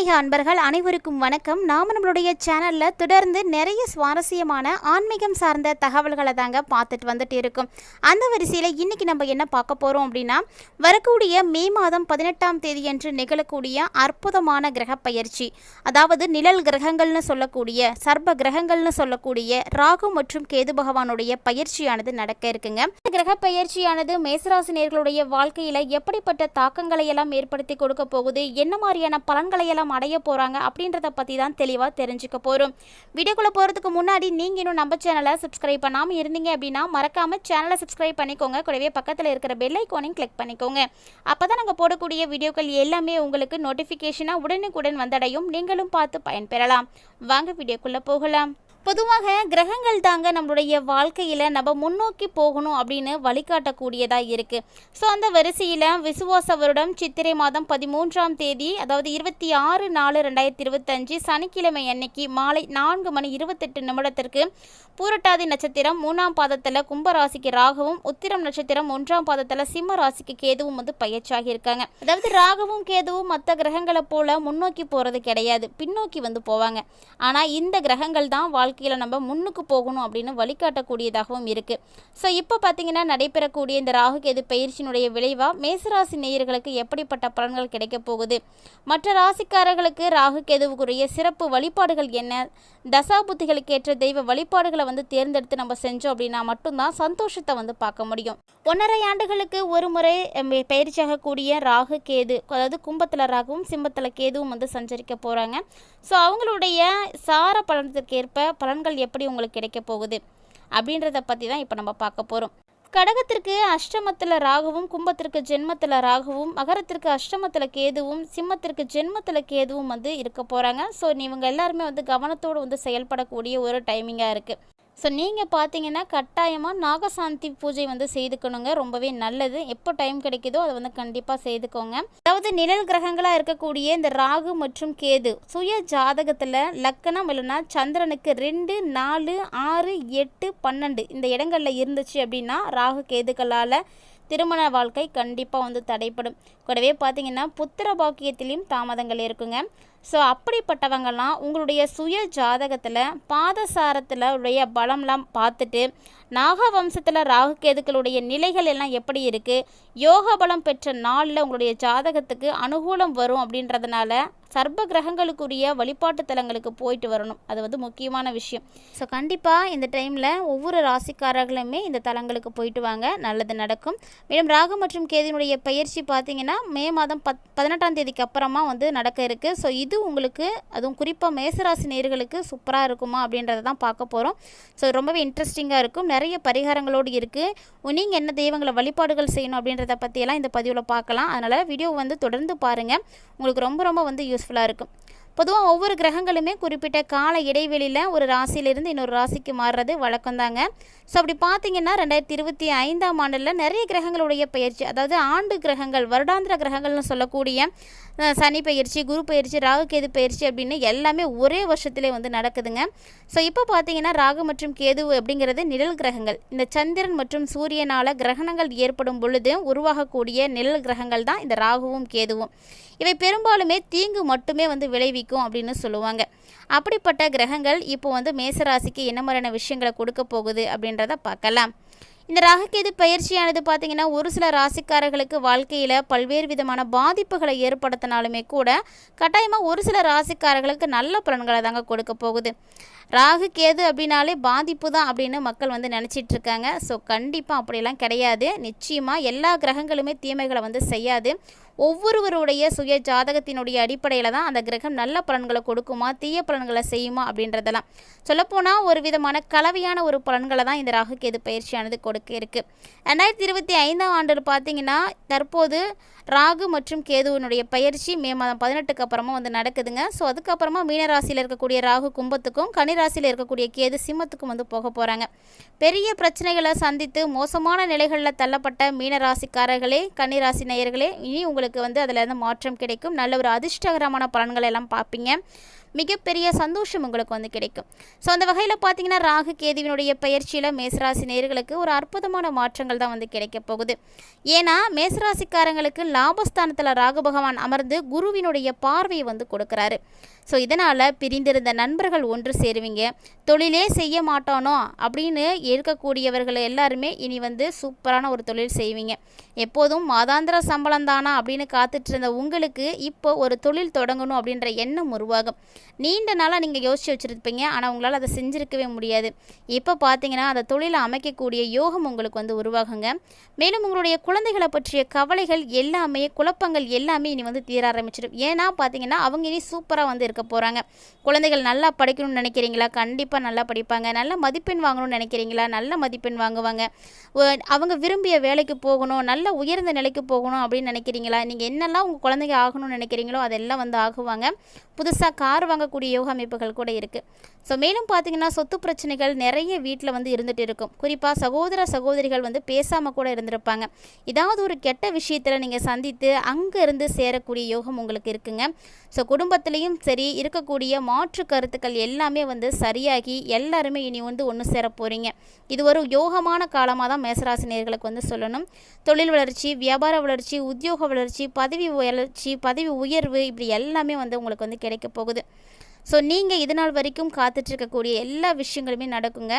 ஆன்மீக அன்பர்கள் அனைவருக்கும் வணக்கம். நாம் நம்மளுடைய சேனலில் தொடர்ந்து நிறைய சுவாரஸ்யமான ஆன்மீகம் சார்ந்த தகவல்களை தாங்க பார்த்துட்டு வந்துட்டு இருக்கோம். அந்த வரிசையில் இன்றைக்கி நம்ம என்ன பார்க்க போகிறோம் அப்படின்னா, வரக்கூடிய மே மாதம் 18ஆம் தேதியன்று நிகழக்கூடிய அற்புதமான கிரக பயிற்சி, அதாவது நிழல் கிரகங்கள்னு சொல்லக்கூடிய சர்ப்ப கிரகங்கள்னு சொல்லக்கூடிய ராகு மற்றும் கேது பகவானுடைய பயிற்சியானது நடக்க இருக்குங்க. இந்த கிரக பயிற்சியானது மேசராசினியர்களுடைய வாழ்க்கையில் எப்படிப்பட்ட தாக்கங்களை எல்லாம் ஏற்படுத்தி கொடுக்க போகுது, என்ன மாதிரியான பலன்களை எல்லாம் அடைய போறாங்க அப்படின்றத பத்தி தான் தெளிவா தெரிஞ்சுக்க போறோம். வீடியோக்குள்ள போறதுக்கு முன்னாடி நீங்க இன்னும் நம்ம சேனலை சப்ஸ்கிரைப் பண்ணாம இருந்தீங்க அப்படின்னா மறக்காம சேனலை சப்ஸ்கிரைப் பண்ணிக்கோங்க. கூடவே பக்கத்துல இருக்கிற பெல் ஐகானையும் கிளிக் பண்ணிக்கோங்க. அப்பதான் நாங்க போடக்கூடிய வீடியோக்கள் எல்லாமே உங்களுக்கு நோட்டிபிகேஷனா உடனுக்குடன் வந்தடையும். நீங்களும் பார்த்து பயன்பெறலாம். வாங்க வீடியோக்குள்ள போகலாம். பொதுவாக கிரகங்கள் தாங்க நம்மளுடைய வாழ்க்கையில் நம்ம முன்னோக்கி போகணும் அப்படின்னு வழிகாட்டக்கூடியதாக இருக்குது. ஸோ அந்த வரிசையில் விசுவாச வருடம் சித்திரை மாதம் 13ஆம் தேதி, அதாவது 26/4/2025 சனிக்கிழமை அன்னைக்கு மாலை 4:28 பூரட்டாதி நட்சத்திரம் 3ஆம் பாதத்தில் கும்பராசிக்கு ராகுவும், உத்திரம் நட்சத்திரம் 1ஆம் பாதத்தில் சிம்ம ராசிக்கு கேதுவும் பயிற்சியாகி இருக்காங்க. அதாவது ராகுவும் கேதுவும் மற்ற கிரகங்களை போல முன்னோக்கி போகிறது கிடையாது, பின்னோக்கி போவாங்க. ஆனால் இந்த கிரகங்கள் தான் வாழ்க்கையில் நம்ம முன்னுக்கு போகணும் அப்படின்னு வழிகாட்டக்கூடியதாகவும் இருக்குது. ஸோ இப்போ பார்த்தீங்கன்னா நடைபெறக்கூடிய இந்த ராகு கேது பயிற்சியினுடைய விளைவாக மேசராசி நேயர்களுக்கு எப்படிப்பட்ட பலன்கள் கிடைக்க போகுது, மற்ற ராசிக்காரர்களுக்கு ராகு கேதுவுக்குரிய சிறப்பு வழிபாடுகள் என்ன, தசாபுத்திகளுக்கு ஏற்ற தெய்வ வழிபாடுகளை தேர்ந்தெடுத்து நம்ம செஞ்சோம் அப்படின்னா மட்டும்தான் சந்தோஷத்தை பார்க்க முடியும். 1.5 ஆண்டுகளுக்கு ஒரு முறை பயிற்சியாகக்கூடிய ராகு கேது, அதாவது கும்பத்தில் ராகுவும் சிம்மத்தில் கேதுவும் சஞ்சரிக்க போகிறாங்க. ஸோ அவங்களுடைய சார பலனத்திற்கேற்ப பலன்கள் எப்படி உங்களுக்கு கிடைக்க போகுது அப்படின்றத பற்றி தான் இப்போ நம்ம பார்க்க போகிறோம். கடகத்திற்கு அஷ்டமத்தில் ராகுவும், கும்பத்திற்கு ஜென்மத்தில் ராகுவும், மகரத்திற்கு அஷ்டமத்தில் கேதுவும், சிம்மத்திற்கு ஜென்மத்தில் கேதுவும் இருக்க போகிறாங்க. ஸோ இவங்க எல்லாருமே கவனத்தோடு செயல்படக்கூடிய ஒரு டைமிங்காக இருக்குது. ஸோ நீங்கள் பார்த்தீங்கன்னா கட்டாயமாக நாகசாந்தி பூஜை செய்துக்கணுங்க, ரொம்பவே நல்லது. எப்போ டைம் கிடைக்குதோ அதை கண்டிப்பாக செய்துக்கோங்க. அதாவது நிழல் கிரகங்களாக இருக்கக்கூடிய இந்த ராகு மற்றும் கேது சுய ஜாதகத்தில் லக்கணம் இல்லைன்னா சந்திரனுக்கு 2, 4, 6, 8, 12 இந்த இடங்களில் இருந்துச்சு அப்படின்னா ராகு கேதுக்களால் திருமண வாழ்க்கை கண்டிப்பாக தடைப்படும். கூடவே பார்த்தீங்கன்னா புத்திர பாக்கியத்திலையும் தாமதங்கள் இருக்குங்க. ஸோ அப்படிப்பட்டவங்கள்லாம் உங்களுடைய சுய ஜாதகத்தில் பாதசாரத்தில் உடைய பலம்லாம் பார்த்துட்டு, நாக வம்சத்தில் ராகு கேதுக்களுடைய நிலைகள் எல்லாம் எப்படி இருக்குது, யோக பலம் பெற்ற நாளில் உங்களுடைய ஜாதகத்துக்கு அனுகூலம் வரும் அப்படின்றதுனால சர்ப்ப கிரகங்களுக்குரிய வழிபாட்டு தலங்களுக்கு போயிட்டு வரணும். அது முக்கியமான விஷயம். ஸோ கண்டிப்பாக இந்த டைமில் ஒவ்வொரு ராசிக்காரர்களுமே இந்த தலங்களுக்கு போயிட்டு வாங்க, நல்லது நடக்கும். மேலும் ராகு மற்றும் கேதுனுடைய பயிற்சி பார்த்தீங்கன்னா மே மாதம் 18ஆம் தேதிக்கு அப்புறமா நடக்க இருக்குது. ஸோ இது உங்களுக்கு அதுவும் குறிப்பாக மேசராசி நேயர்களுக்கு சூப்பராக இருக்குமா அப்படின்றத தான் பார்க்க போகிறோம். ஸோ ரொம்பவே இன்ட்ரெஸ்டிங்காக இருக்கும். நிறைய பரிகாரங்களோடு இருக்குது. நீங்கள் என்ன தெய்வங்களை வழிபாடுகள் செய்யணும் அப்படின்றத பற்றியெல்லாம் இந்த பதிவில் பார்க்கலாம். அதனால் வீடியோ தொடர்ந்து பாருங்கள், உங்களுக்கு ரொம்ப யூஸ்ஃபுல்லாக இருக்கும். பொதுவாக ஒவ்வொரு கிரகங்களுமே குறிப்பிட்ட கால இடைவெளியில் ஒரு ராசியிலிருந்து இன்னொரு ராசிக்கு மாறுறது வழக்கம்தாங்க. ஸோ அப்படி பார்த்தீங்கன்னா 2025ஆம் ஆண்டில் நிறைய கிரகங்களுடைய பயிற்சி, அதாவது ஆண்டு கிரகங்கள், வருடாந்திர கிரகங்கள்னு சொல்லக்கூடிய சனி பயிற்சி, குரு பயிற்சி, ராகு கேது பயிற்சி அப்படின்னு எல்லாமே ஒரே வருஷத்திலே நடக்குதுங்க. ஸோ இப்போ பார்த்தீங்கன்னா ராகு மற்றும் கேது அப்படிங்கிறது நிழல் கிரகங்கள். இந்த சந்திரன் மற்றும் சூரியனால் கிரகணங்கள் ஏற்படும் பொழுது உருவாகக்கூடிய நிழல் கிரகங்கள் தான் இந்த ராகுவும் கேதுவும். இவை பெரும்பாலுமே தீங்கு மட்டுமே விளைவிக்கும் அப்படின்னு சொல்லுவாங்க. அப்படிப்பட்ட கிரகங்கள் இப்போ மேசராசிக்கு என்ன மாதிரியான விஷயங்களை கொடுக்க போகுது அப்படின்றத பார்க்கலாம். இந்த ராகுகேது பயிற்சியானது பார்த்திங்கன்னா ஒரு சில ராசிக்காரர்களுக்கு வாழ்க்கையில் பல்வேறு விதமான பாதிப்புகளை ஏற்படுத்தினாலுமே கூட கட்டாயமாக ஒரு சில ராசிக்காரர்களுக்கு நல்ல பலன்களை தாங்க கொடுக்க போகுது. ராகு கேது அப்படின்னாலே பாதிப்பு தான் அப்படின்னு மக்கள் நினச்சிட்டு இருக்காங்க. ஸோ கண்டிப்பாக அப்படியெல்லாம் கிடையாது. நிச்சயமாக எல்லா கிரகங்களுமே தீமைகளை செய்யாது. ஒவ்வொருவருடைய சுய ஜாதகத்தினுடைய அடிப்படையில் தான் அந்த கிரகம் நல்ல பலன்களை கொடுக்குமா, தீய பலன்களை செய்யுமா அப்படின்றதெல்லாம் சொல்லப்போனால் ஒரு விதமான கலவையான ஒரு பலன்களை தான் இந்த ராகு கேது பயிற்சியானது கொடுக்க இருக்குது. 2025ஆம் ஆண்டு பார்த்திங்கன்னா தற்போது ராகு மற்றும் கேதுவனுடைய பயிற்சி மே மாதம் 18க்கு அப்புறமா நடக்குதுங்க. ஸோ அதுக்கப்புறமா மீனராசியில் இருக்கக்கூடிய ராகு கும்பத்துக்கும், கன்னிராசியில் இருக்கக்கூடிய கேது சிம்மத்துக்கும் போக போகிறாங்க. பெரிய பிரச்சனைகளை சந்தித்து மோசமான நிலைகளில் தள்ளப்பட்ட மீனராசிக்காரர்களே, கன்னிராசி நேயர்களே, இனி உங்களுக்கு அதில் மாற்றம் கிடைக்கும். நல்ல ஒரு அதிர்ஷ்டகரமான பலன்களை எல்லாம் பார்ப்பீங்க. மிகப்பெரிய சந்தோஷம் உங்களுக்கு வந்து கிடைக்கும். ஸோ அந்த வகையில் பார்த்தீங்கன்னா ராகு கேதுவினுடைய பயிற்சியில் மேசராசி நேயர்களுக்கு ஒரு அற்புதமான மாற்றங்கள் தான் வந்து கிடைக்க போகுது. ஏன்னா மேசராசிக்காரங்களுக்கு லாபஸ்தானத்தில் ராகு பகவான் அமர்ந்து குருவினுடைய பார்வையை வந்து கொடுக்குறாரு. ஸோ இதனால் பிரிந்திருந்த நண்பர்கள் ஒன்று சேருவீங்க. தொழிலே செய்ய மாட்டானோ அப்படின்னு இருக்கக்கூடியவர்கள் எல்லாருமே இனி வந்து சூப்பரான ஒரு தொழில் செய்வீங்க. எப்போதும் மாதாந்திர சம்பளம் தானா அப்படின்னு காத்துட்டு இருந்த உங்களுக்கு இப்போ ஒரு தொழில் தொடங்கணும் அப்படின்ற எண்ணம் உருவாகும். நீண்ட நாளாக நீங்கள் யோசிச்சு வச்சுருப்பீங்க, ஆனால் உங்களால் அதை செஞ்சுருக்கவே முடியாது. இப்போ பார்த்தீங்கன்னா அந்த தொழிலை அமைக்கக்கூடிய யோகம் உங்களுக்கு வந்து உருவாகுங்க. மேலும் உங்களுடைய குழந்தைகளை பற்றிய கவலைகள் எல்லாமே, குழப்பங்கள் எல்லாமே இனி வந்து தீர ஆரம்பிச்சிடும். ஏன்னா பார்த்தீங்கன்னா அவங்க இனி சூப்பராக வந்து இருக்க போகிறாங்க. குழந்தைகள் நல்லா படிக்கணும்னு நினைக்கிறீங்களா? கண்டிப்பாக நல்லா படிப்பாங்க. நல்ல மதிப்பெண் வாங்கணும்னு நினைக்கிறீங்களா? நல்ல மதிப்பெண் வாங்குவாங்க. அவங்க விரும்பிய வேலைக்கு போகணும், நல்ல உயர்ந்த நிலைக்கு போகணும் அப்படின்னு நினைக்கிறீங்களா? நீங்கள் என்னெல்லாம் உங்கள் குழந்தைங்க ஆகணும்னு நினைக்கிறீங்களோ அதெல்லாம் வந்து ஆகுவாங்க. புதுசாக கார் வாங்கக்கூடிய யோக அமைப்புகள் கூட இருக்குது. ஸோ மேலும் பார்த்தீங்கன்னா சொத்து பிரச்சனைகள் நிறைய வீட்டில் வந்து இருந்துகிட்டு இருக்கும். குறிப்பாக சகோதர சகோதரிகள் வந்து பேசாமல் கூட இருந்திருப்பாங்க. ஏதாவது ஒரு கெட்ட விஷயத்தில் நீங்கள் சந்தித்து அங்கே இருந்து சேரக்கூடிய யோகம் உங்களுக்கு இருக்குங்க. ஸோ குடும்பத்துலேயும் சரி இருக்கக்கூடிய மாற்று கருத்துக்கள் எல்லாமே வந்து சரியாகி எல்லாருமே இனி வந்து ஒன்று சேர போகிறீங்க. இது ஒரு யோகமான காலமாக தான் மேசராசி நேயர்களுக்கு வந்து சொல்லணும். தொழில் வளர்ச்சி, வியாபார வளர்ச்சி, உத்தியோக வளர்ச்சி, பதவி வளர்ச்சி, பதவி உயர்வு, இப்படி எல்லாமே வந்து உங்களுக்கு வந்து கிடைக்க போகுது. ஸோ நீங்கள் இது நாள் வரைக்கும் காத்துட்ருக்கக்கூடிய எல்லா விஷயங்களுமே நடக்குங்க.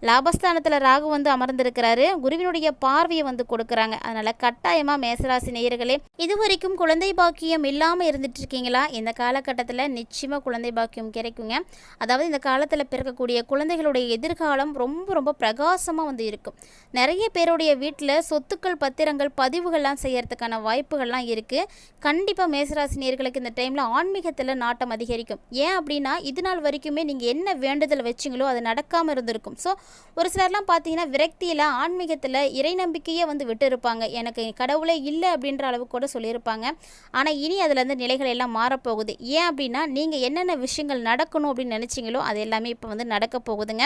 லாபஸ்தானத்தில் ராகு வந்து அமர்ந்திருக்கிறாரு. குருவினுடைய பார்வையை வந்து கொடுக்குறாங்க. அதனால் கட்டாயமாக மேசராசி நேயர்களே, இது வரைக்கும் குழந்தை பாக்கியம் இல்லாமல் இருந்துட்டு இருக்கீங்களா? இந்த காலகட்டத்தில் நிச்சயமாக குழந்தை பாக்கியம் கிடைக்குங்க. அதாவது இந்த காலத்தில் பிறக்கக்கூடிய குழந்தைகளுடைய எதிர்காலம் ரொம்ப ரொம்ப பிரகாசமாக வந்து இருக்கும். நிறைய பேருடைய வீட்டில் சொத்துக்கள், பத்திரங்கள், பதிவுகள்லாம் செய்யறதுக்கான வாய்ப்புகள்லாம் இருக்குது. கண்டிப்பாக மேசராசி நேயர்களுக்கு இந்த டைமில் ஆன்மீகத்தில் நாட்டம் அதிகரிக்கும். ஏன் அப்படின்னா இது நாள் வரைக்குமே நீங்கள் என்ன வேண்டுதல் வச்சிங்களோ அது நடக்காமல் இருந்திருக்கும். ஸோ ஒரு சிலர்லாம் பார்த்தீங்கன்னா விரக்தியில் ஆன்மீகத்தில் இறை நம்பிக்கையே வந்து விட்டு இருப்பாங்க. எனக்கு கடவுளே இல்லை அப்படின்ற அளவுக்கு கூட சொல்லியிருப்பாங்க. ஆனால் இனி அதுலேருந்து நிலைகள் எல்லாம் மாறப்போகுது. ஏன் அப்படின்னா நீங்கள் என்னென்ன விஷயங்கள் நடக்கணும் அப்படின்னு நினச்சிங்களோ அது எல்லாமே இப்போ வந்து நடக்க போகுதுங்க.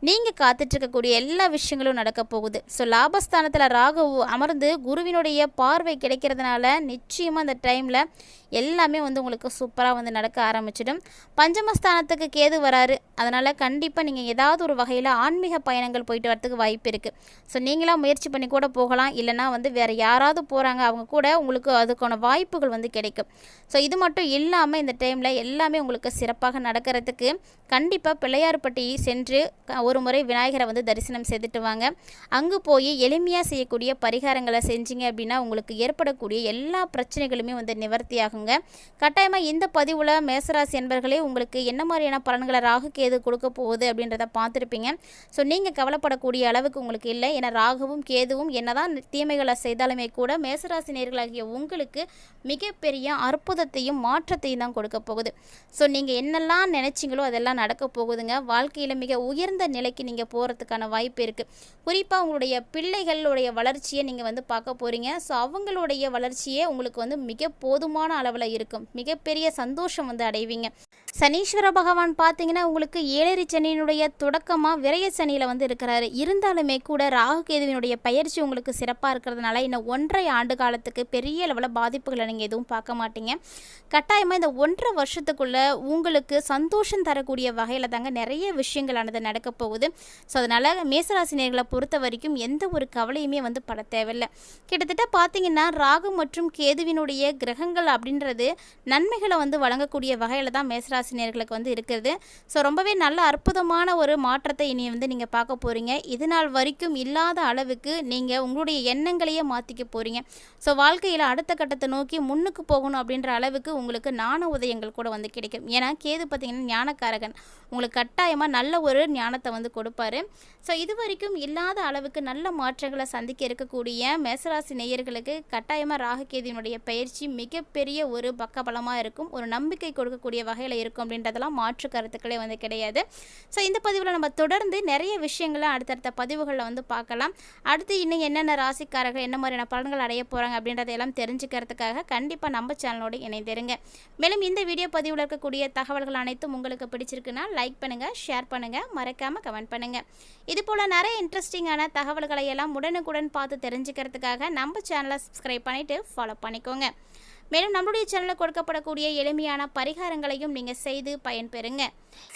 நீங்கள் காத்துட்ருக்கக்கூடிய எல்லா விஷயங்களும் நடக்க போகுது. ஸோ லாபஸ்தானத்தில் ராகு அமர்ந்து குருவினுடைய பார்வை கிடைக்கிறதுனால நிச்சயமாக அந்த டைமில் எல்லாமே வந்து உங்களுக்கு சூப்பராக வந்து நடக்க ஆரம்பிச்சிடும். பஞ்சமஸ்தானத்துக்கு கேது வராரு. அதனால் கண்டிப்பாக நீங்கள் ஏதாவது ஒரு வகையில் ஆன்மீக பயணங்கள் போயிட்டு வரத்துக்கு வாய்ப்பு இருக்குது. ஸோ நீங்களாம் முயற்சி பண்ணி கூட போகலாம். இல்லைனா வந்து வேறு யாராவது போகிறாங்க அவங்க கூட உங்களுக்கு அதுக்கான வாய்ப்புகள் வந்து கிடைக்கும். ஸோ இது மட்டும் இல்லாமல் இந்த டைமில் எல்லாமே உங்களுக்கு சிறப்பாக நடக்கிறதுக்கு கண்டிப்பாக பிள்ளையார்பட்டி சென்று ஒரு முறை விநாயகரை வந்து தரிசனம் செய்துட்டு வாங்க. அங்கே போய் எளிமையாக செய்யக்கூடிய பரிகாரங்களை செஞ்சீங்க அப்படின்னா உங்களுக்கு ஏற்படக்கூடிய எல்லா பிரச்சனைகளுமே வந்து நிவர்த்தி ஆகுங்க. கட்டாயமாக இந்த பதிவில் மேசராசி என்பர்களே உங்களுக்கு என்ன மாதிரியான பலன்களை ராகு கேது கொடுக்க போகுது அப்படின்றத பார்த்துருப்பீங்க. ஸோ நீங்கள் கவலைப்படக்கூடிய அளவுக்கு உங்களுக்கு இல்லை. ஏன்னா ராகுவும் கேதுவும் என்னதான் தீமைகளை செய்தாலுமே கூட மேசராசி நேயர்களாகிய உங்களுக்கு மிகப்பெரிய அற்புதத்தையும் மாற்றத்தையும் தான் கொடுக்க போகுது. ஸோ நீங்கள் என்னெல்லாம் நினைச்சிங்களோ அதெல்லாம் நடக்க போகுதுங்க. வாழ்க்கையில் மிக உயர்ந்த நிலைக்கு நீங்கள் போகிறதுக்கான வாய்ப்பு இருக்குது. குறிப்பாக உங்களுடைய பிள்ளைகளுடைய வளர்ச்சியை நீங்கள் வந்து பார்க்க போகிறீங்க. ஸோ அவங்களுடைய வளர்ச்சியே உங்களுக்கு வந்து மிக போதுமான அளவில் இருக்கும். மிகப்பெரிய சந்தோஷம் வந்து அடைவீங்க. சனீஸ்வர பகவான் பார்த்தீங்கன்னா உங்களுக்கு 7 சனியினுடைய தொடக்கமாக விரய சனியில் வந்து இருக்கிறாரு. இருந்தாலுமே கூட ராகு கேதுவினுடைய பயிற்சி உங்களுக்கு சிறப்பாக இருக்கிறதுனால இன்னும் 1.5 ஆண்டு காலத்துக்கு பெரிய அளவில் பாதிப்புகளை நீங்கள் எதுவும் பார்க்க மாட்டீங்க. கட்டாயமாக இந்த 1.5 வருஷத்துக்குள்ளே உங்களுக்கு சந்தோஷம் தரக்கூடிய வகையில் தாங்க நிறைய விஷயங்களானது நடக்க போகுது. ஸோ அதனால் மேசராசினியர்களை பொறுத்த வரைக்கும் எந்த ஒரு கவலையுமே வந்து பட தேவையில்லை. கிட்டத்தட்ட பார்த்தீங்கன்னா ராகு மற்றும் கேதுவினுடைய கிரகங்கள் அப்படின்றது நன்மைகளை வந்து வழங்கக்கூடிய வகையில் தான் மேசராசினியர்களுக்கு வந்து இருக்கிறது. ஸோ ரொம்பவே நல்ல அற்புதமான ஒரு மாற்றத்தை இனி வந்து நீங்கள் பார்க்க போகிறீங்க. இது நாள் வரைக்கும் இல்லாத அளவுக்கு நீங்கள் உங்களுடைய எண்ணங்களையே மாற்றிக்க போகிறீங்க. ஸோ வாழ்க்கையில் அடுத்த கட்டத்தை நோக்கி முன்னுக்கு போகணும் அப்படின்ற அளவுக்கு உங்களுக்கு ஞான உதயங்கள் கூட வந்து கிடைக்கும். ஏன்னா கேது பார்த்திங்கன்னா ஞானக்காரகன், உங்களுக்கு கட்டாயமாக நல்ல ஒரு ஞானத்தை வந்து கொடுப்பாரு. ஸோ இது வரைக்கும் இல்லாத அளவுக்கு நல்ல மாற்றங்களை சந்திக்க இருக்கக்கூடிய மேசராசி நேயர்களுக்கு கட்டாயமாக ராகு கேதுவினுடைய பயிற்சி மிகப்பெரிய ஒரு பக்கபலமாக இருக்கும், ஒரு நம்பிக்கை கொடுக்கக்கூடிய வகையில் இருக்கும் அப்படின்றதெல்லாம் மாற்று கருத்துக்களே வந்து கிடையாது. ஸோ இந்த பதிவில் நம்ம தொடர்ந்து நிறைய விஷயங்களை அடுத்தடுத்த பதிவுகளில் வந்து பார்க்கலாம். அடுத்து இன்னும் என்னென்ன ராசிக்காரர்கள் என்ன மாதிரியான பலன்கள் அடைய போகிறாங்க அப்படின்றதையெல்லாம் தெரிஞ்சுக்கிறதுக்காக கண்டிப்பாக நம்ம சேனலோடு இணைந்திருங்க. மேலும் இந்த வீடியோ பதிவில் இருக்கக்கூடிய தகவல்கள் அனைத்தும் உங்களுக்கு பிடிச்சிருக்குன்னா லைக் பண்ணுங்கள், ஷேர் பண்ணுங்கள், மறக்காமல் கமெண்ட் பண்ணுங்கள். இது போல் நிறைய இன்ட்ரெஸ்டிங்கான தகவல்களை எல்லாம் உடனுக்குடன் பார்த்து தெரிஞ்சுக்கிறதுக்காக நம்ம சேனலை சப்ஸ்கிரைப் பண்ணிவிட்டு ஃபாலோ பண்ணிக்கோங்க. மேலும் நம்மளுடைய சேனலில் கொடுக்கப்படக்கூடிய எளிமையான பரிகாரங்களையும் நீங்கள் செய்து பயன்பெறுங்க.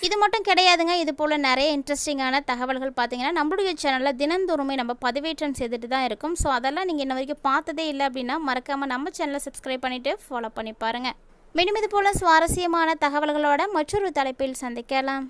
இது மட்டும் கிடையாதுங்க, இது போல் நிறைய இன்ட்ரெஸ்டிங்கான தகவல்கள் பார்த்தீங்கன்னா நம்மளுடைய சேனலில் தினந்தோறுமே நம்ம பதிவேற்றம் செய்துட்டு தான் இருக்கும். ஸோ அதெல்லாம் நீங்கள் இன்ன வரைக்கும் பார்த்ததே இல்லை அப்படின்னா மறக்காமல் நம்ம சேனலை சப்ஸ்கிரைப் பண்ணிவிட்டு ஃபாலோ பண்ணி பாருங்கள். மேலும் இது போல் சுவாரஸ்யமான தகவல்களோட மற்றொரு தலைப்பில் சந்திக்கலாம்.